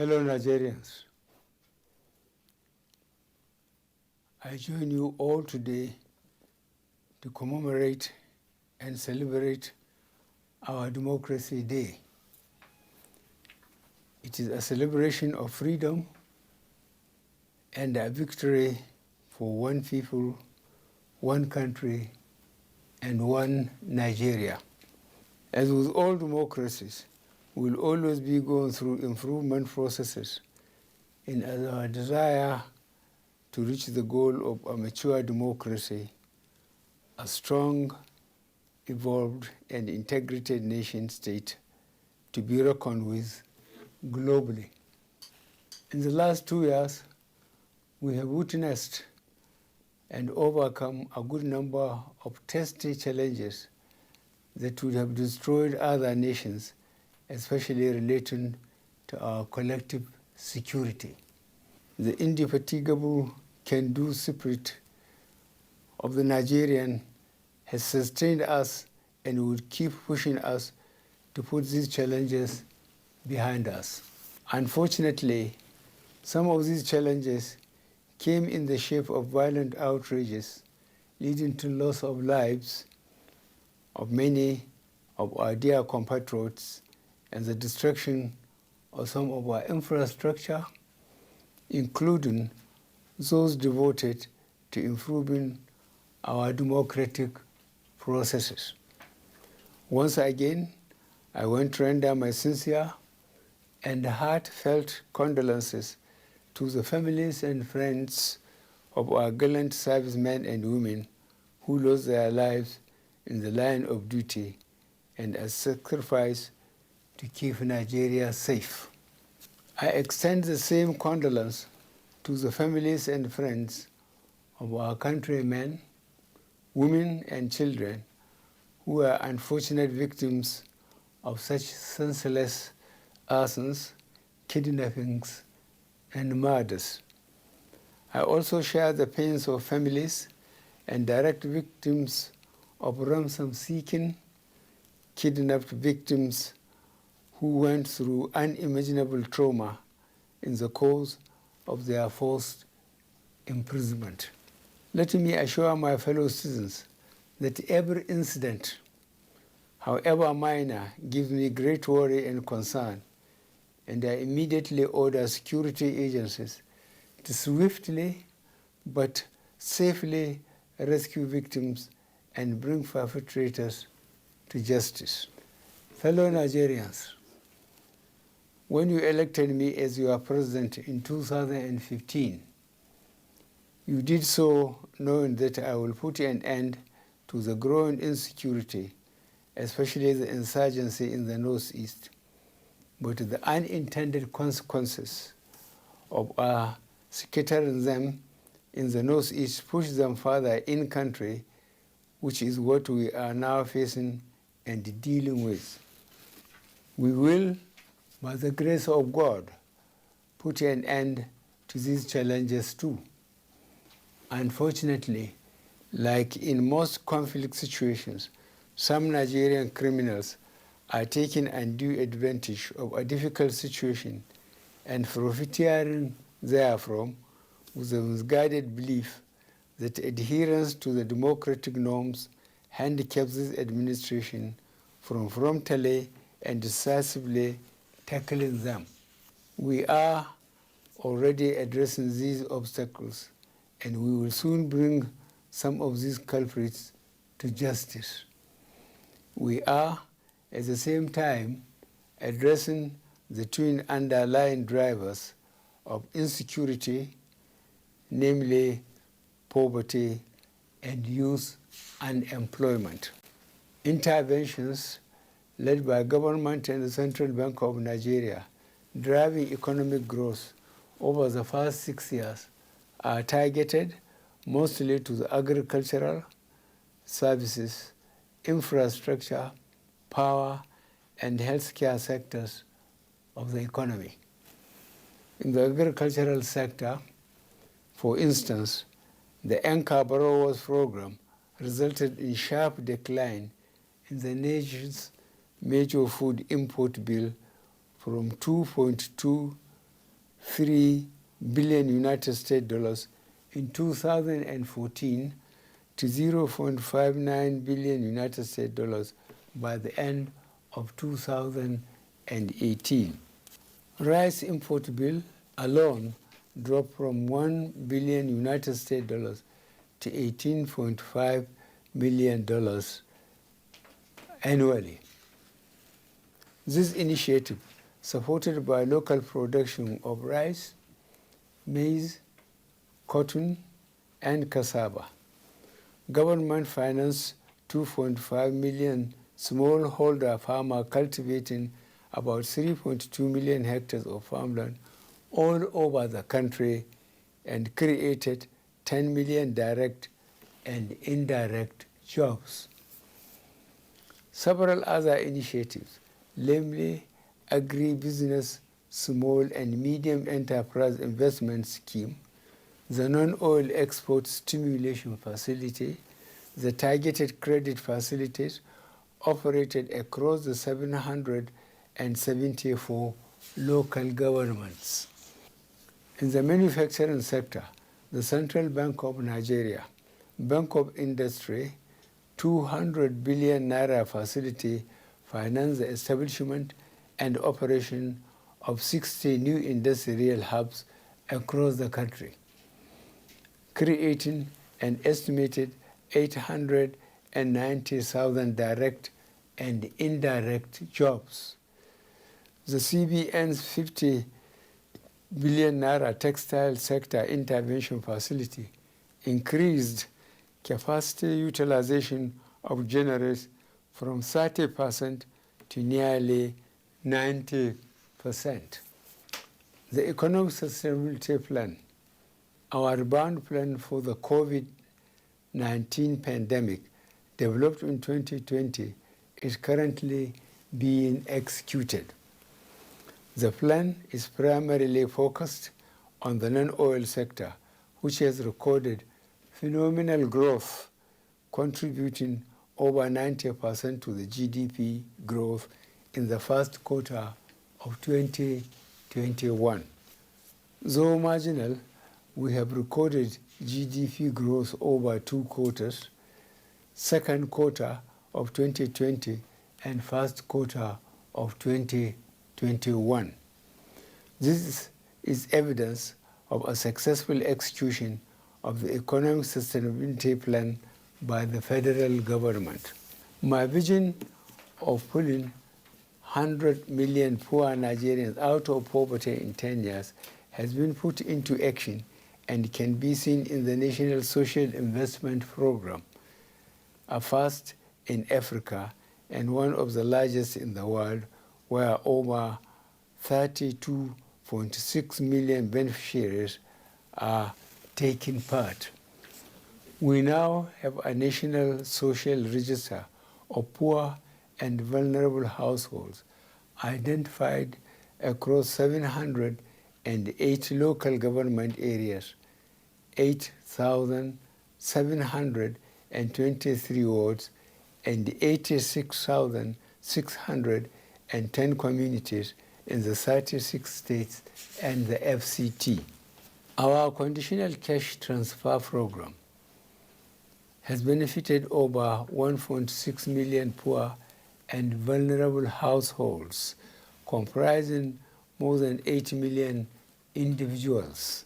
Fellow Nigerians, I join you all today to commemorate and celebrate our Democracy Day. It is a celebration of freedom and a victory for one people, one country, and one Nigeria. As with all democracies, we'll always be going through improvement processes in our desire to reach the goal of a mature democracy, a strong, evolved, and integrated nation-state to be reckoned with globally. In the last 2 years, we have witnessed and overcome a good number of testy challenges that would have destroyed other nations, especially relating to our collective security. The indefatigable can-do spirit of the Nigerian has sustained us and would keep pushing us to put these challenges behind us. Unfortunately, some of these challenges came in the shape of violent outrages, leading to loss of lives of many of our dear compatriots and the destruction of some of our infrastructure, including those devoted to improving our democratic processes. Once again, I want to render my sincere and heartfelt condolences to the families and friends of our gallant servicemen and women who lost their lives in the line of duty and as sacrifice to keep Nigeria safe. I extend the same condolence to the families and friends of our countrymen, women and children who are unfortunate victims of such senseless arsons, kidnappings, and murders. I also share the pains of families and direct victims of ransom seeking, kidnapped victims who went through unimaginable trauma in the course of their forced imprisonment. Let me assure my fellow citizens that every incident, however minor, gives me great worry and concern, and I immediately order security agencies to swiftly but safely rescue victims and bring perpetrators to justice. Fellow Nigerians, when you elected me as your president in 2015, you did so knowing that I will put an end to the growing insecurity, especially the insurgency in the Northeast. But the unintended consequences of our scattering them in the Northeast push them further in-country, which is what we are now facing and dealing with. We will, by the grace of God, put an end to these challenges too. Unfortunately, like in most conflict situations, some Nigerian criminals are taking undue advantage of a difficult situation and profiteering therefrom with the misguided belief that adherence to the democratic norms handicaps this administration from promptly and decisively tackling them. We are already addressing these obstacles, and we will soon bring some of these culprits to justice. We are, at the same time, addressing the twin underlying drivers of insecurity, namely poverty and youth unemployment. Interventions led by government and the Central Bank of Nigeria driving economic growth over the past 6 years are targeted mostly to the agricultural, services, infrastructure, power, and healthcare sectors of the economy. In the agricultural sector, for instance, the Anchor Borrowers Program resulted in sharp decline in the nation's major food import bill from 2.2 $3 billion United States dollars in 2014 to $0.59 billion United States dollars by the end of 2018. Rice import bill alone dropped from $1 billion United States dollars to $18.5 million annually. This initiative, supported by local production of rice, maize, cotton, and cassava, government financed 2.5 million smallholder farmers cultivating about 3.2 million hectares of farmland all over the country and created 10 million direct and indirect jobs. Several other initiatives, namely Agribusiness Small and Medium Enterprise Investment Scheme, the Non-Oil Export Stimulation Facility, the Targeted Credit Facilities, operated across the 774 local governments. In the manufacturing sector, the Central Bank of Nigeria, Bank of Industry, 200 billion naira facility financed the establishment and operation of 60 new industrial hubs across the country, creating an estimated 890,000 direct and indirect jobs. The CBN's 50 billion naira textile sector intervention facility increased capacity utilization of generators from 30% to nearly 90%. The Economic Sustainability Plan, our rebound plan for the COVID-19 pandemic, developed in 2020, is currently being executed. The plan is primarily focused on the non-oil sector, which has recorded phenomenal growth, contributing over 90% to the GDP growth in the first quarter of 2021. Though marginal, we have recorded GDP growth over 2 quarters, second quarter of 2020 and first quarter of 2021. This is evidence of a successful execution of the Economic Sustainability Plan by the federal government. My vision of pulling 100 million poor Nigerians out of poverty in 10 years has been put into action and can be seen in the National Social Investment Program, a first in Africa and one of the largest in the world, where over 32.6 million beneficiaries are taking part. We now have a national social register of poor and vulnerable households identified across 708 local government areas, 8,723 wards, and 86,610 communities in the 36 states and the FCT. Our conditional cash transfer program has benefited over 1.6 million poor and vulnerable households, comprising more than 8 million individuals.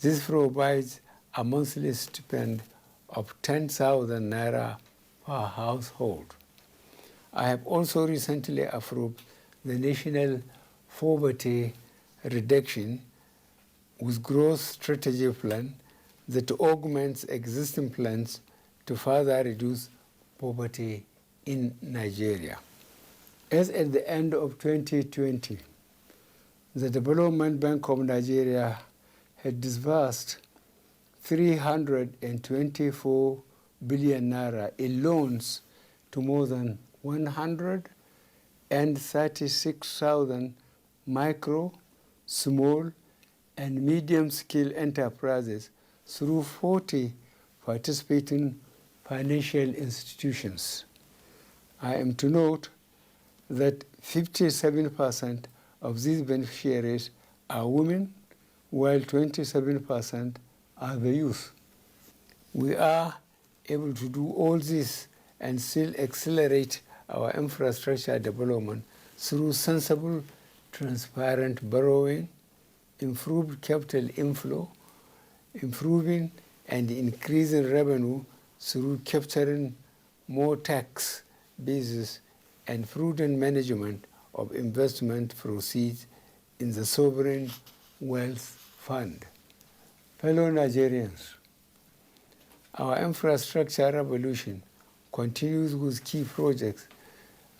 This provides a monthly stipend of 10,000 naira per household. I have also recently approved the National Poverty Reduction with Growth Strategy Plan that augments existing plans to further reduce poverty in Nigeria. As at the end of 2020, the Development Bank of Nigeria had disbursed 324 billion naira in loans to more than 136,000 micro, small, and medium-scale enterprises through 40 participating financial institutions. I am to note that 57% of these beneficiaries are women, while 27% are the youth. We are able to do all this and still accelerate our infrastructure development through sensible, transparent borrowing, improved capital inflow, improving and increasing revenue through capturing more tax bases, and prudent management of investment proceeds in the sovereign wealth fund. Fellow Nigerians, our infrastructure revolution continues with key projects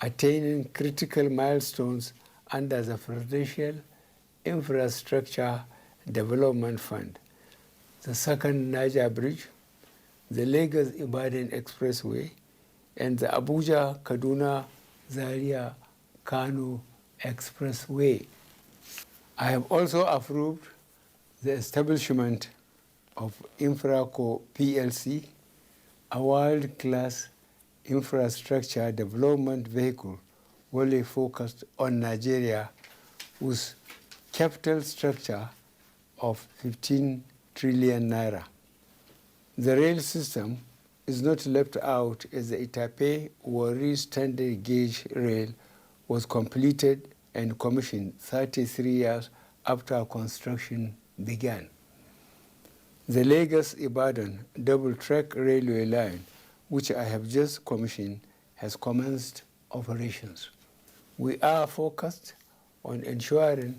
attaining critical milestones under the Presidential Infrastructure Development Fund. The second Niger Bridge, the Lagos-Ibadan Expressway, and the Abuja-Kaduna-Zaria-Kano Expressway. I have also approved the establishment of Infraco PLC, a world-class infrastructure development vehicle wholly focused on Nigeria with capital structure of 15 trillion naira. The rail system is not left out as the Itape-Warri standard gauge rail was completed and commissioned 33 years after construction began. The Lagos-Ibadan double-track railway line, which I have just commissioned, has commenced operations. We are focused on ensuring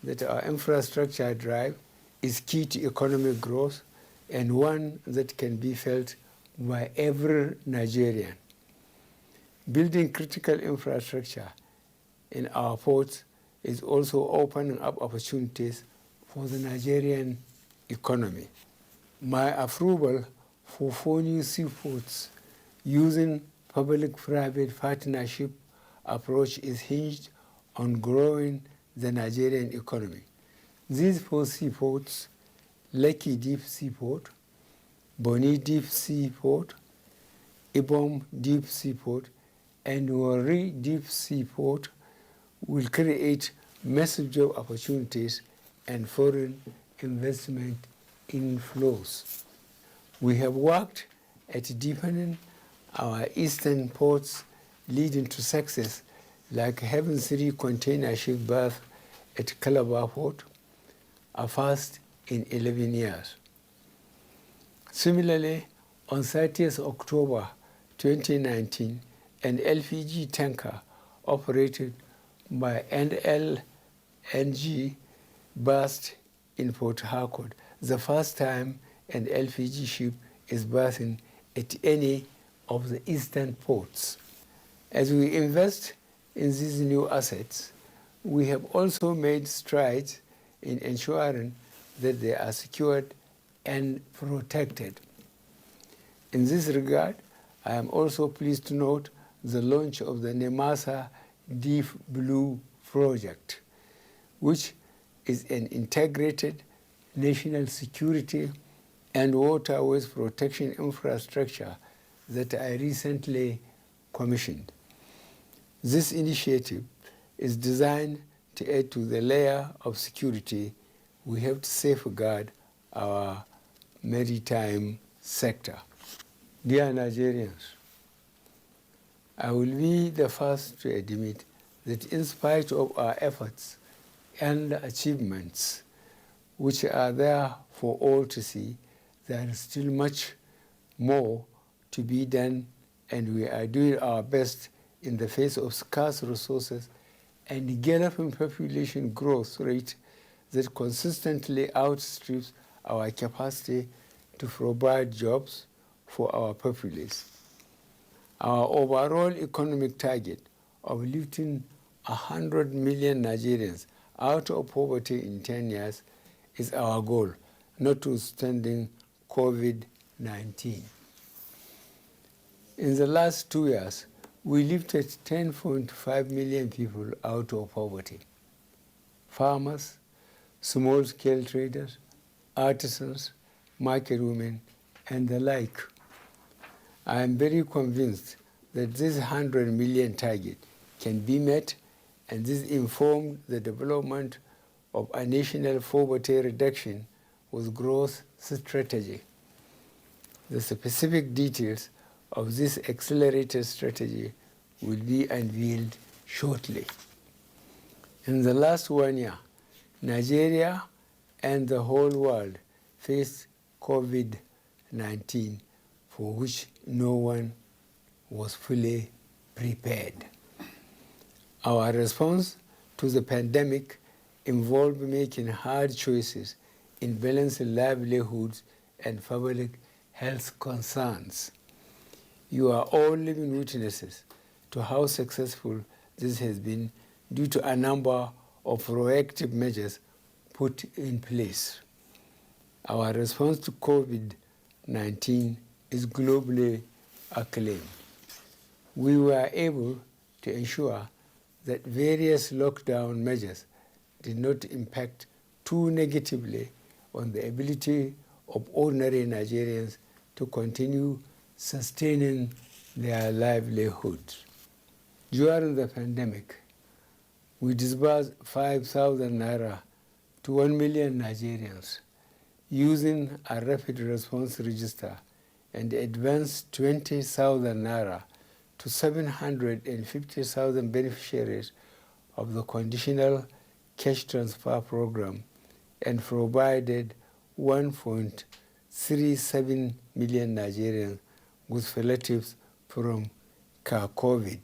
that our infrastructure drive is key to economic growth and one that can be felt by every Nigerian. Building critical infrastructure in our ports is also opening up opportunities for the Nigerian economy. My approval for 4 new seaports using public-private partnership approach is hinged on growing the Nigerian economy. These 4 seaports, Lekki Deep Seaport, Bonny Deep Seaport, Ibom Deep Seaport, and Warri Deep Seaport, will create massive job opportunities and foreign investment inflows. We have worked at deepening our eastern ports, leading to success like having 3 container ship berths at Calabar Port, a first in 11 years. Similarly, on 30th October 2019, an LPG tanker operated by NLNG berthed in Port Harcourt, the first time an LPG ship is berthing at any of the eastern ports. As we invest in these new assets, we have also made strides in ensuring that they are secured and protected. In this regard, I am also pleased to note the launch of the Nemasa Deep Blue project, which is an integrated national security and waterways protection infrastructure that I recently commissioned. This initiative is designed to add to the layer of security we have to safeguard our maritime sector. Dear Nigerians, I will be the first to admit that in spite of our efforts and achievements, which are there for all to see, there is still much more to be done, and we are doing our best in the face of scarce resources and galloping population growth rate that consistently outstrips our capacity to provide jobs for our populace. Our overall economic target of lifting 100 million Nigerians out of poverty in 10 years is our goal, notwithstanding COVID-19. In the last 2 years, we lifted 10.5 million people out of poverty. Farmers, small-scale traders, artisans, market women, and the like. I am very convinced that this 100 million target can be met, and this informed the development of a national poverty reduction with growth strategy. The specific details of this accelerated strategy will be unveiled shortly. In the last 1 year, Nigeria and the whole world faced COVID-19, for which no one was fully prepared. Our response to the pandemic involved making hard choices in balancing livelihoods and public health concerns. You are all living witnesses to how successful this has been due to a number of proactive measures put in place. Our response to COVID-19 is globally acclaimed. We were able to ensure that various lockdown measures did not impact too negatively on the ability of ordinary Nigerians to continue sustaining their livelihoods. During the pandemic, we disbursed 5,000 naira to 1 million Nigerians using a rapid response register and advanced 20,000 naira to 750,000 beneficiaries of the conditional cash transfer program and provided 1.37 million Nigerians with relatives from COVID.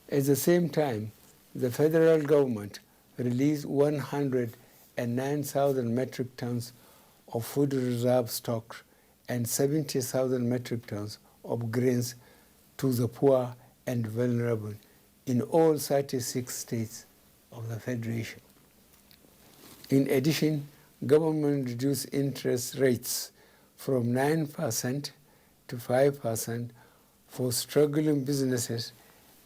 At the same time, the federal government released 109,000 metric tons of food reserve stock and 70,000 metric tons of grains to the poor and vulnerable in all 36 states of the Federation. In addition, government reduced interest rates from 9% to 5% for struggling businesses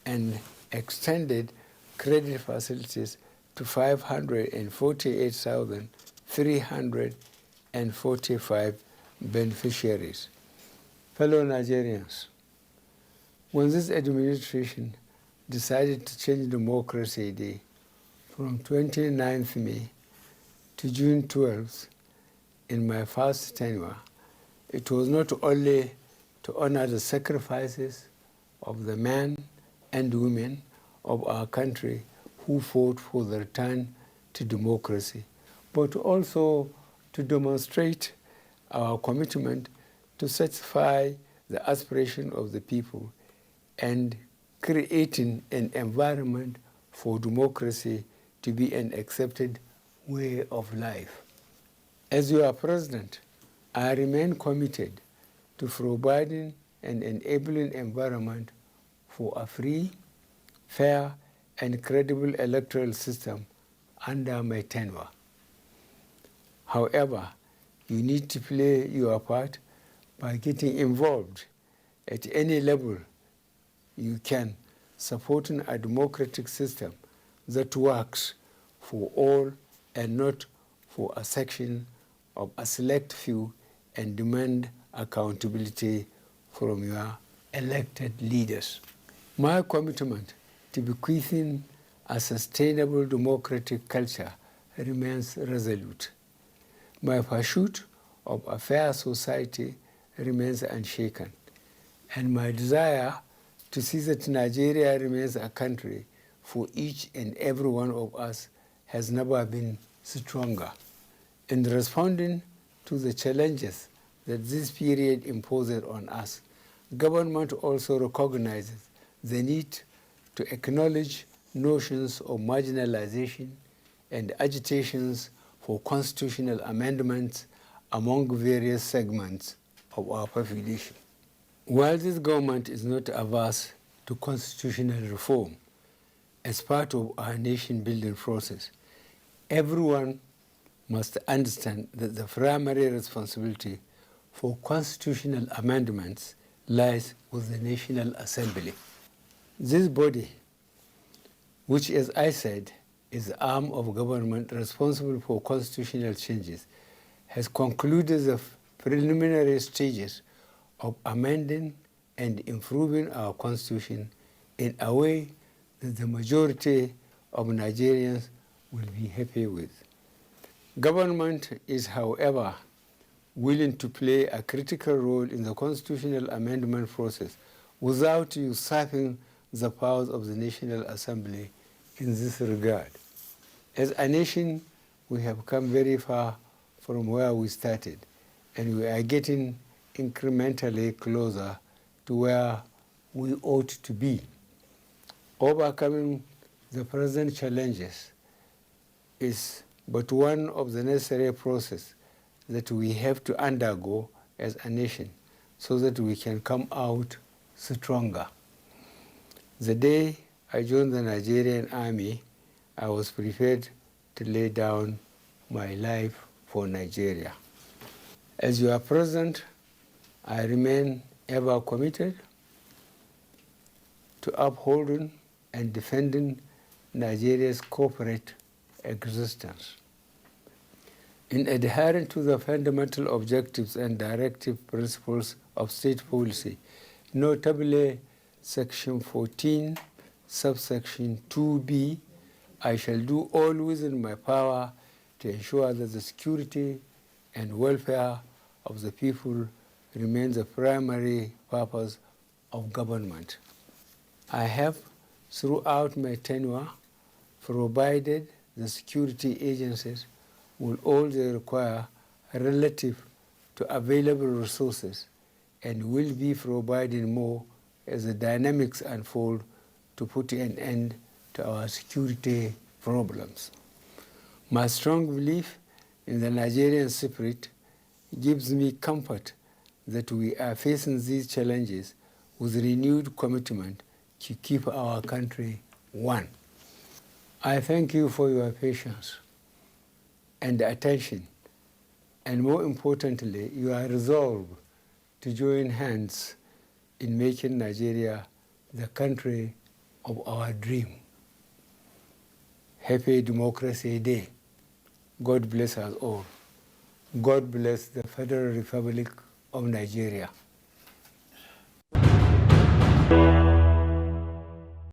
and extended credit facilities to 548,345 beneficiaries. Fellow Nigerians, when this administration decided to change Democracy Day from 29th May to June 12th in my first tenure, it was not only to honor the sacrifices of the men and women of our country who fought for the return to democracy, but also to demonstrate our commitment to satisfy the aspiration of the people and creating an environment for democracy to be an accepted way of life. As your president, I remain committed to providing an enabling environment for a free, fair, and credible electoral system under my tenure. However, you need to play your part by getting involved at any level you can, supporting a democratic system that works for all and not for a section of a select few, and demand accountability from your elected leaders. My commitment to bequeathing a sustainable democratic culture remains resolute. My pursuit of a fair society remains unshaken, and my desire to see that Nigeria remains a country for each and every one of us has never been stronger. In responding to the challenges that this period imposes on us, government also recognizes the need to acknowledge notions of marginalization and agitations for constitutional amendments among various segments of our population. While this government is not averse to constitutional reform as part of our nation-building process, everyone must understand that the primary responsibility for constitutional amendments lies with the National Assembly. This body, which, as I said, is the arm of government responsible for constitutional changes, has concluded the preliminary stages of amending and improving our constitution in a way that the majority of Nigerians will be happy with. Government is, however, willing to play a critical role in the constitutional amendment process without usurping the powers of the National Assembly in this regard. As a nation, we have come very far from where we started, and we are getting incrementally closer to where we ought to be. Overcoming the present challenges is but one of the necessary processes that we have to undergo as a nation so that we can come out stronger. The day I joined the Nigerian Army, I was prepared to lay down my life for Nigeria. As your president, I remain ever committed to upholding and defending Nigeria's corporate existence. In adhering to the fundamental objectives and directive principles of state policy, notably Section 14, subsection 2b, I shall do all within my power to ensure that the security and welfare of the people remain the primary purpose of government. I have, throughout my tenure, provided the security agencies with all they require relative to available resources and will be providing more as the dynamics unfold to put an end to our security problems. My strong belief in the Nigerian spirit gives me comfort that we are facing these challenges with renewed commitment to keep our country one. I thank you for your patience and attention, and more importantly, your resolve to join hands in making Nigeria the country of our dream. Happy Democracy Day. God bless us all. God bless the Federal Republic of Nigeria.